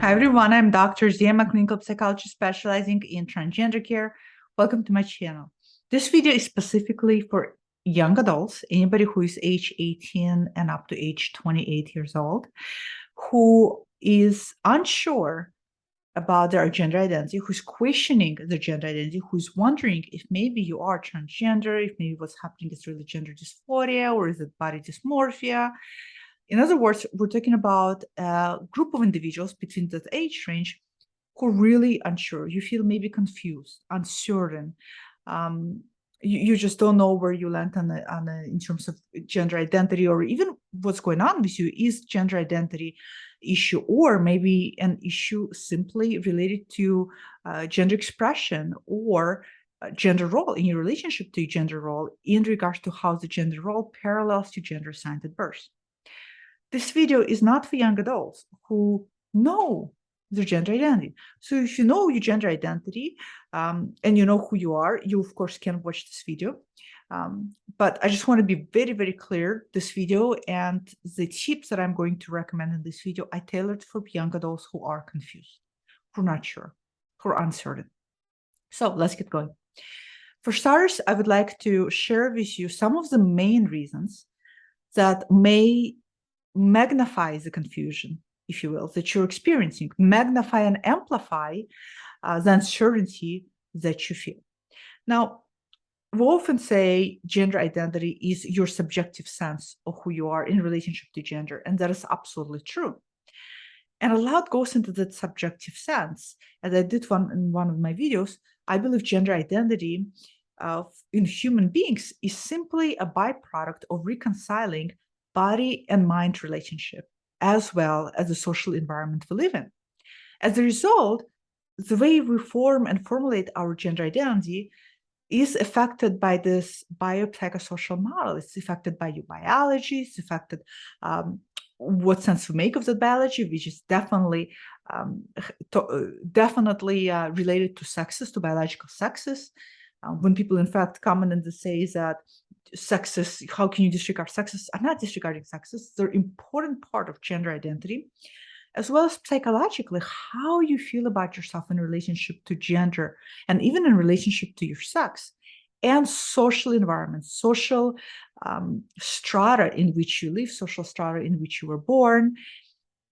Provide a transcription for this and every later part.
Hi everyone, I'm Dr. Zia, a clinical psychologist specializing in transgender care. Welcome to my channel. This video is specifically for young adults, anybody who is age 18 and up to age 28 years old, who is unsure about their gender identity, who's questioning their gender identity, who's wondering if maybe you are transgender, if maybe what's happening is really gender dysphoria or is it body dysmorphia. In other words, we're talking about a group of individuals between that age range who are really unsure. You feel maybe confused, uncertain. You just don't know where you land in terms of gender identity, or even what's going on with you. Is gender identity issue, or maybe an issue simply related to gender expression or gender role in your relationship to your gender role in regards to how the gender role parallels to gender assigned at birth. This video is not for young adults who know their gender identity. So if you know your gender identity and you know who you are, you of course can watch this video. But I just want to be very, very clear. This video and the tips that I'm going to recommend in this video, I tailored for young adults who are confused, who are not sure, who are uncertain. So let's get going. For starters, I would like to share with you some of the main reasons that may magnify the confusion, if you will, that you're experiencing, magnify and amplify the uncertainty that you feel. Now, we often say gender identity is your subjective sense of who you are in relationship to gender, and that is absolutely true. And a lot goes into that subjective sense. As I did in one of my videos, I believe gender identity in human beings is simply a byproduct of reconciling body and mind relationship, as well as the social environment we live in. As a result, the way we form and formulate our gender identity is affected by this biopsychosocial model. It's affected by your biology. It's affected what sense we make of that biology, which is definitely related to sexes, to biological sexes. When people, in fact, comment and say that sexes, how can you disregard sexes? I'm not disregarding sexes. They're an important part of gender identity, as well as psychologically, how you feel about yourself in relationship to gender, and even in relationship to your sex, and social environment, social strata in which you live, social strata in which you were born.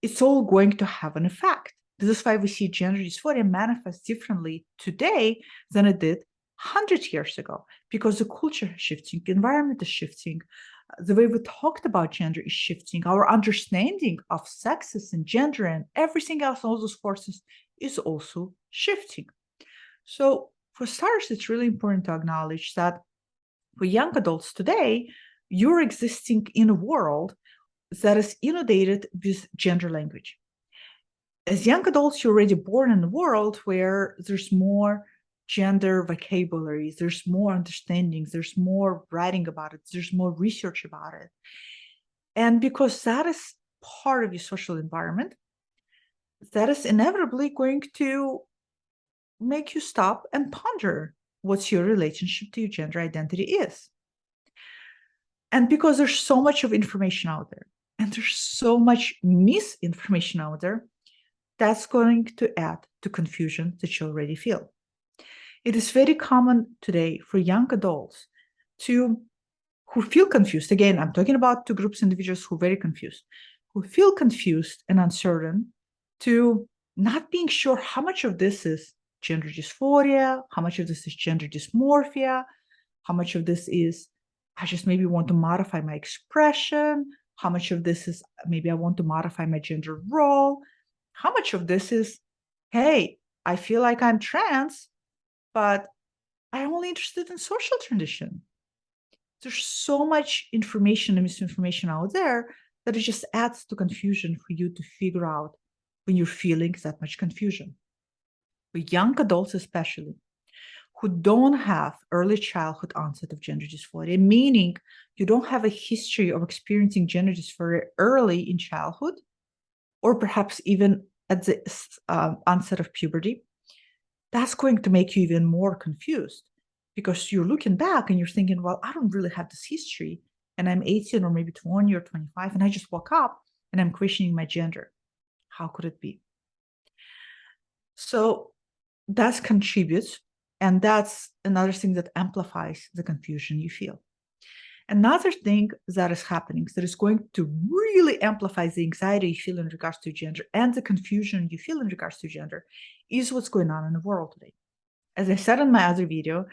It's all going to have an effect. This is why we see gender dysphoria manifest differently today than it did 100 years ago, because the culture is shifting, the environment is shifting, the way we talked about gender is shifting, our understanding of sexes and gender and everything else, all those forces is also shifting. So for starters, it's really important to acknowledge that for young adults today, you're existing in a world that is inundated with gender language. As young adults, you're already born in a world where there's more gender vocabularies, there's more understandings, there's more writing about it, there's more research about it. And because that is part of your social environment, that is inevitably going to make you stop and ponder what's your relationship to your gender identity is. And because there's so much of information out there, and there's so much misinformation out there, that's going to add to confusion that you already feel. It is very common today for young adults who feel confused. Again, I'm talking about two groups of individuals who are very confused, who feel confused and uncertain, to not being sure how much of this is gender dysphoria, how much of this is gender dysmorphia, how much of this is I just maybe want to modify my expression, how much of this is maybe I want to modify my gender role, how much of this is, hey, I feel like I'm trans, but I'm only interested in social transition. There's so much information and misinformation out there that it just adds to confusion for you to figure out when you're feeling that much confusion. For young adults especially, who don't have early childhood onset of gender dysphoria, meaning you don't have a history of experiencing gender dysphoria early in childhood, or perhaps even at the onset of puberty, that's going to make you even more confused, because you're looking back and you're thinking, well, I don't really have this history, and I'm 18 or maybe 20 or 25, and I just woke up and I'm questioning my gender. How could it be? So that contributes, and that's another thing that amplifies the confusion you feel. Another thing that is happening that is going to really amplify the anxiety you feel in regards to gender and the confusion you feel in regards to gender is what's going on in the world today. As I said in my other video,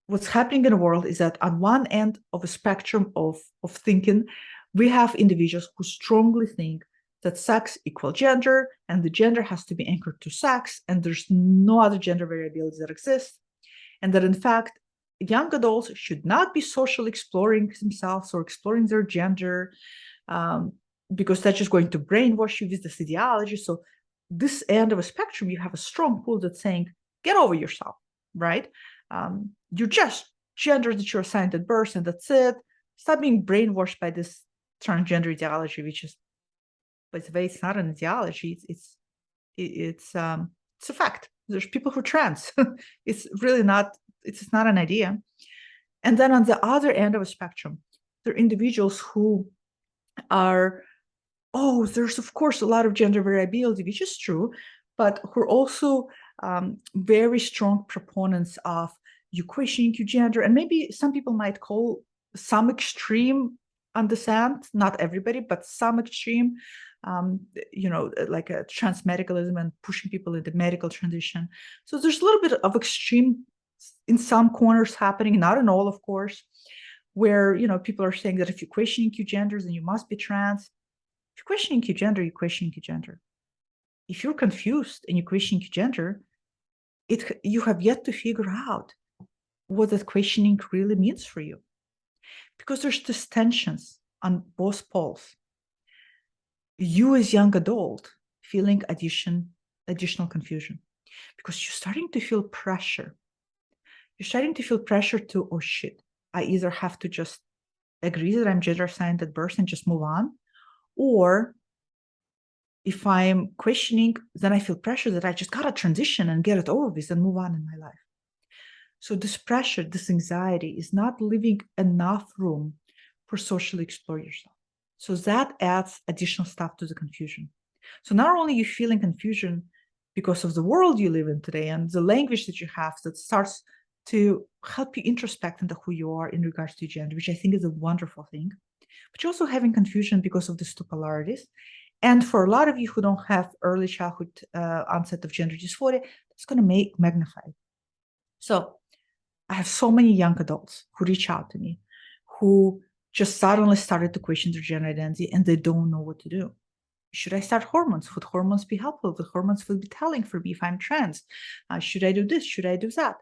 what's happening in the world is that on one end of a spectrum of thinking, we have individuals who strongly think that sex equals gender, and the gender has to be anchored to sex, and there's no other gender variability that exists, and that in fact, young adults should not be socially exploring themselves or exploring their gender, because that's just going to brainwash you with this ideology. So this end of a spectrum, you have a strong pull that's saying, get over yourself, right? You're just gender that you're assigned at birth, and that's it. Stop being brainwashed by this transgender ideology, which is, by the way, it's not an ideology. It's a fact. There's people who are trans. It's really not. It's not an idea. And then on the other end of a spectrum, there are individuals who are, there's of course a lot of gender variability, which is true, but who are also very strong proponents of you questioning your gender, and maybe some people might call some extreme on this end, not everybody, but some extreme, like a transmedicalism and pushing people into medical transition. So there's a little bit of extreme in some corners happening, not in all, of course, where people are saying that if you're questioning your gender, then you must be trans. If you're questioning your gender, you're questioning your gender. If you're confused and you're questioning your gender, you have yet to figure out what that questioning really means for you. Because there's this tensions on both poles. You as young adult feeling additional confusion because you're starting to feel pressure. You're starting to feel pressure to, oh shit, I either have to just agree that I'm gender assigned at birth and just move on, or if I'm questioning, then I feel pressure that I just gotta transition and get it over with and move on in my life. So this pressure, this anxiety is not leaving enough room for socially explore yourself. So that adds additional stuff to the confusion. So not only are you feeling confusion because of the world you live in today and the language that you have that starts to help you introspect into who you are in regards to gender, which I think is a wonderful thing, but you're also having confusion because of these two polarities. And for a lot of you who don't have early childhood onset of gender dysphoria, it's going to magnify. So I have so many young adults who reach out to me who just suddenly started to question their gender identity and they don't know what to do. Should I start hormones? Would hormones be helpful? Would hormones be telling for me if I'm trans? Should I do this? Should I do that?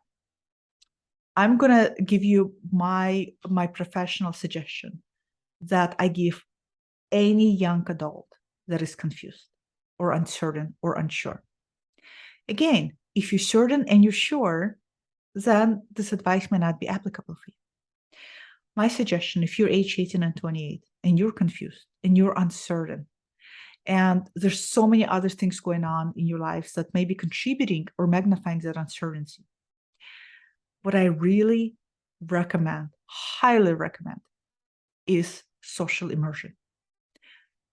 I'm going to give you my professional suggestion that I give any young adult that is confused or uncertain or unsure. Again, if you're certain and you're sure, then this advice may not be applicable for you. My suggestion, if you're age 18 and 28 and you're confused and you're uncertain, and there's so many other things going on in your lives that may be contributing or magnifying that uncertainty, what I really recommend, highly recommend, is social immersion.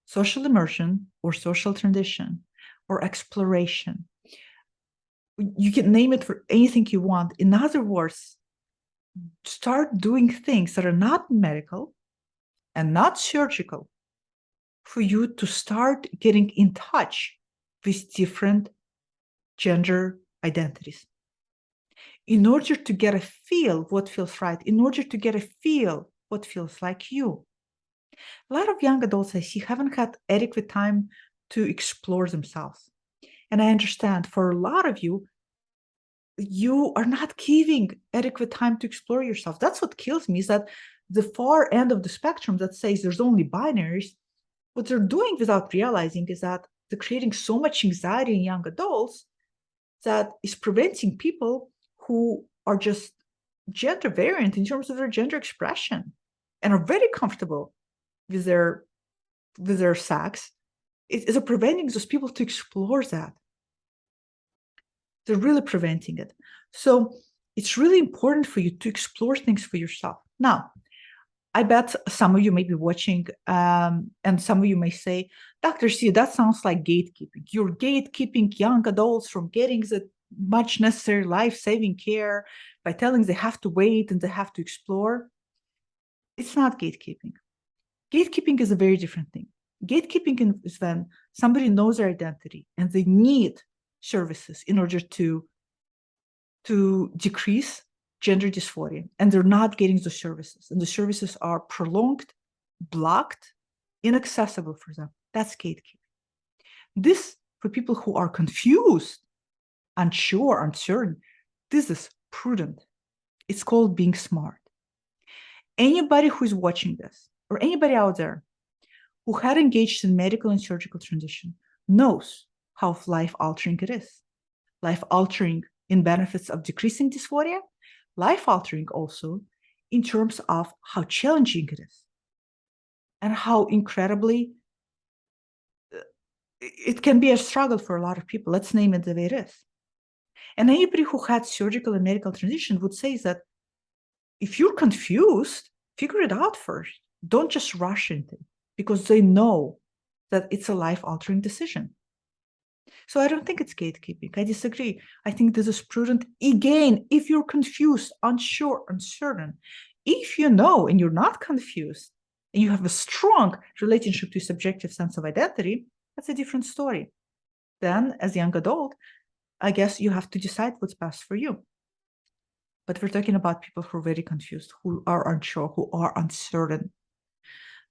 Social immersion or social transition or exploration. You can name it for anything you want. In other words, start doing things that are not medical and not surgical for you to start getting in touch with different gender identities. In order to get a feel what feels right, in order to get a feel what feels like you. A lot of young adults I see haven't had adequate time to explore themselves. And I understand for a lot of you, you are not giving adequate time to explore yourself. That's what kills me, is that the far end of the spectrum that says there's only binaries, what they're doing without realizing is that they're creating so much anxiety in young adults that is preventing people who are just gender variant in terms of their gender expression and are very comfortable with their sex. It's preventing those people to explore that. They're really preventing it. So it's really important for you to explore things for yourself. Now, I bet some of you may be watching, and some of you may say, Dr. C, that sounds like gatekeeping. You're gatekeeping young adults from getting the much necessary life-saving care by telling they have to wait and they have to explore. It's not gatekeeping. Gatekeeping is a very different thing. Gatekeeping is when somebody knows their identity and they need services in order to decrease gender dysphoria, and they're not getting the services, and the services are prolonged, blocked, inaccessible for them. That's gatekeeping. This, for people who are confused, unsure, uncertain, this is prudent. It's called being smart. Anybody who's watching this, or anybody out there who had engaged in medical and surgical transition, knows how life-altering it is. Life-altering in benefits of decreasing dysphoria, life-altering also in terms of how challenging it is and how incredibly it can be a struggle for a lot of people. Let's name it the way it is. And anybody who had surgical and medical transition would say that if you're confused, figure it out first. Don't just rush into it, because they know that it's a life-altering decision. So I don't think it's gatekeeping. I disagree. I think this is prudent. Again, if you're confused, unsure, uncertain, if you know and you're not confused, and you have a strong relationship to subjective sense of identity, that's a different story. Then, as a young adult, I guess you have to decide what's best for you. But we're talking about people who are very confused, who are unsure, who are uncertain,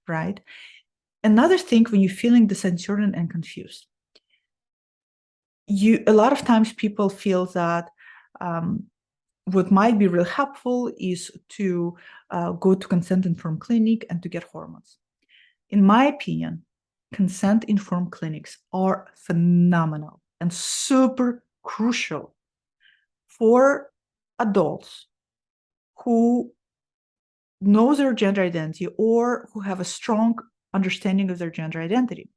right? Another thing, when you're feeling this uncertain and confused, a lot of times people feel that what might be real helpful is to go to consent-informed clinic and to get hormones. In my opinion, consent-informed clinics are phenomenal and super crucial for adults who know their gender identity or who have a strong understanding of their gender identity.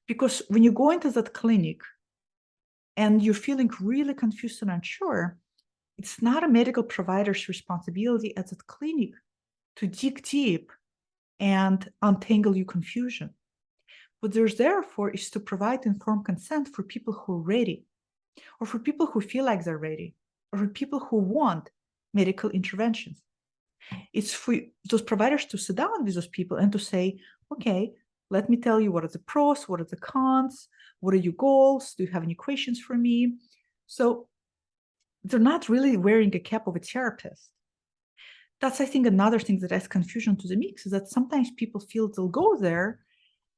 Because when you go into that clinic and you're feeling really confused and unsure, it's not a medical provider's responsibility at that clinic to dig deep and untangle your confusion. What there's there for is to provide informed consent for people who are ready, or for people who feel like they're ready, or for people who want medical interventions. It's for those providers to sit down with those people and to say, okay, let me tell you what are the pros, what are the cons, what are your goals, do you have any questions for me? So they're not really wearing a cap of a therapist. That's, I think, another thing that adds confusion to the mix, is that sometimes people feel they'll go there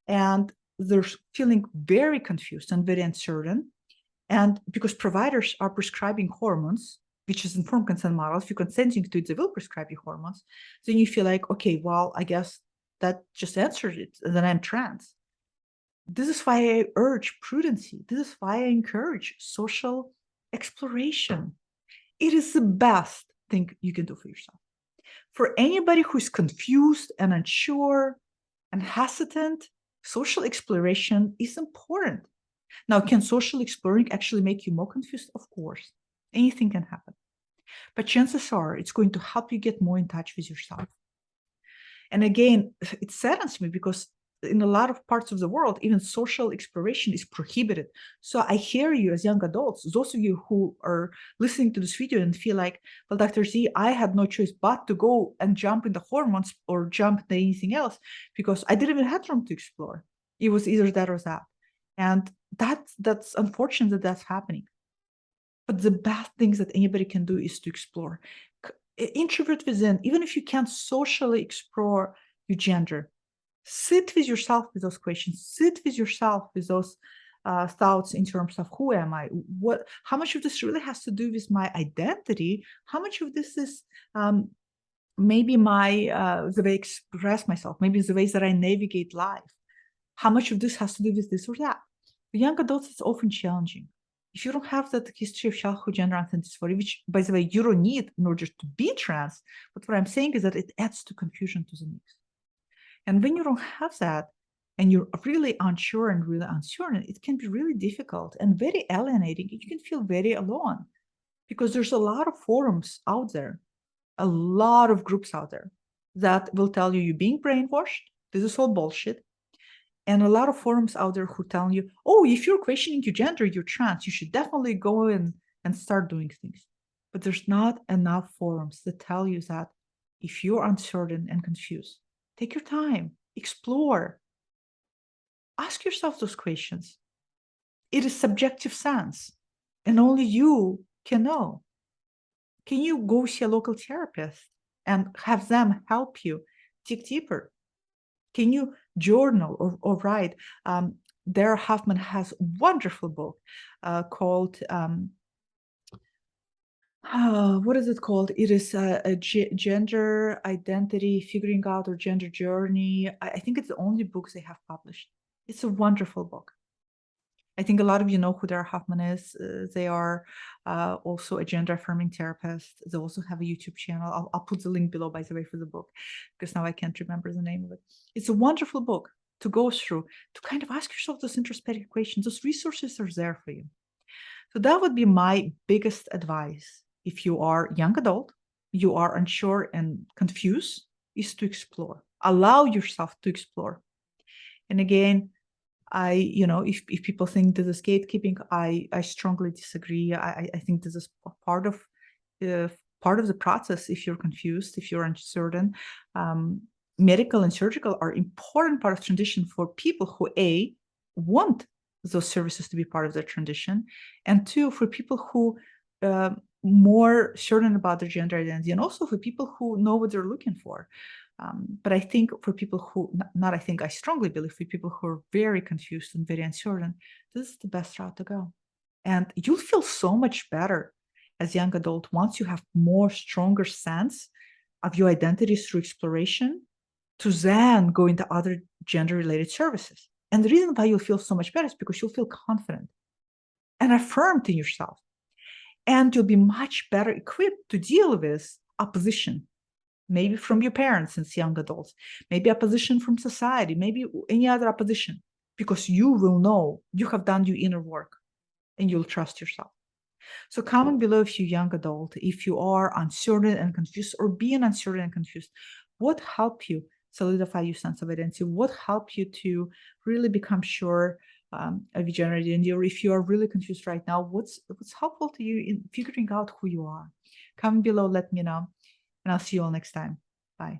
and they're feeling very confused and very uncertain. And because providers are prescribing hormones, which is informed consent model, if you're consenting to it, they will prescribe you hormones. Then you feel like, okay, well, I guess that just answered it, and then I'm trans. This is why I urge prudency. This is why I encourage social exploration. It is the best thing you can do for yourself. For anybody who's confused and unsure and hesitant, social exploration is important. Now, can social exploring actually make you more confused? Of course. Anything can happen. But chances are it's going to help you get more in touch with yourself. And again, it saddens me because in a lot of parts of the world, even social exploration is prohibited. So I hear you as young adults, those of you who are listening to this video and feel like, well, Dr. Z, I had no choice but to go and jump in the hormones or jump in anything else because I didn't even have room to explore. It was either that or that. And that's unfortunate that that's happening. But the best things that anybody can do is to explore. Introvert within, even if you can't socially explore your gender, sit with yourself with those questions, sit with yourself with those thoughts in terms of who am I? How much of this really has to do with my identity? How much of this is maybe the way I express myself, maybe the ways that I navigate life? How much of this has to do with this or that? For young adults, it's often challenging. If you don't have that history of childhood gender identity dysphoria, which, by the way, you don't need in order to be trans, but what I'm saying is that it adds to confusion to the mix. And when you don't have that, and you're really unsure and really uncertain, it can be really difficult and very alienating. You can feel very alone because there's a lot of forums out there, a lot of groups out there. that will tell you you're being brainwashed. This is all bullshit. And a lot of forums out there who tell you, oh, if you're questioning your gender, you're trans, you should definitely go in and start doing things. But there's not enough forums that tell you that if you're uncertain and confused, take your time, explore, ask yourself those questions. It is subjective sense, and only you can know. Can you go see a local therapist and have them help you dig deeper? Can you journal or write? Dara Hoffman has a wonderful book called, what is it called? It is a gender identity, figuring out or gender journey. I think it's the only book they have published. It's a wonderful book. I think a lot of you know who Dara Hoffman is. They are also a gender affirming therapist. They also have a YouTube channel. I'll put the link below, by the way, for the book, because now I can't remember the name of it. It's a wonderful book to go through, to kind of ask yourself those introspective questions. Those resources are there for you. So that would be my biggest advice. If you are a young adult, you are unsure and confused, is to explore. Allow yourself to explore. And again, if people think this is gatekeeping, I strongly disagree. I think this is part of the process. If you're confused, if you're uncertain, medical and surgical are important part of transition for people who want those services to be part of their transition, and two, for people who more certain about their gender identity, and also for people who know what they're looking for. But I think for people who, I strongly believe for people who are very confused and very uncertain, this is the best route to go. And you'll feel so much better as a young adult once you have more stronger sense of your identity through exploration, to then go into other gender-related services. And the reason why you'll feel so much better is because you'll feel confident and affirmed in yourself. And you'll be much better equipped to deal with opposition, maybe from your parents since young adults, maybe opposition from society, maybe any other opposition, because you will know you have done your inner work and you'll trust yourself. So comment below if you're young adult, if you are uncertain and confused, or being uncertain and confused, what helped you solidify your sense of identity? What helped you to really become sure of your gender identity? Or if you are really confused right now, what's helpful to you in figuring out who you are? Comment below, let me know, and I'll see you all next time. Bye.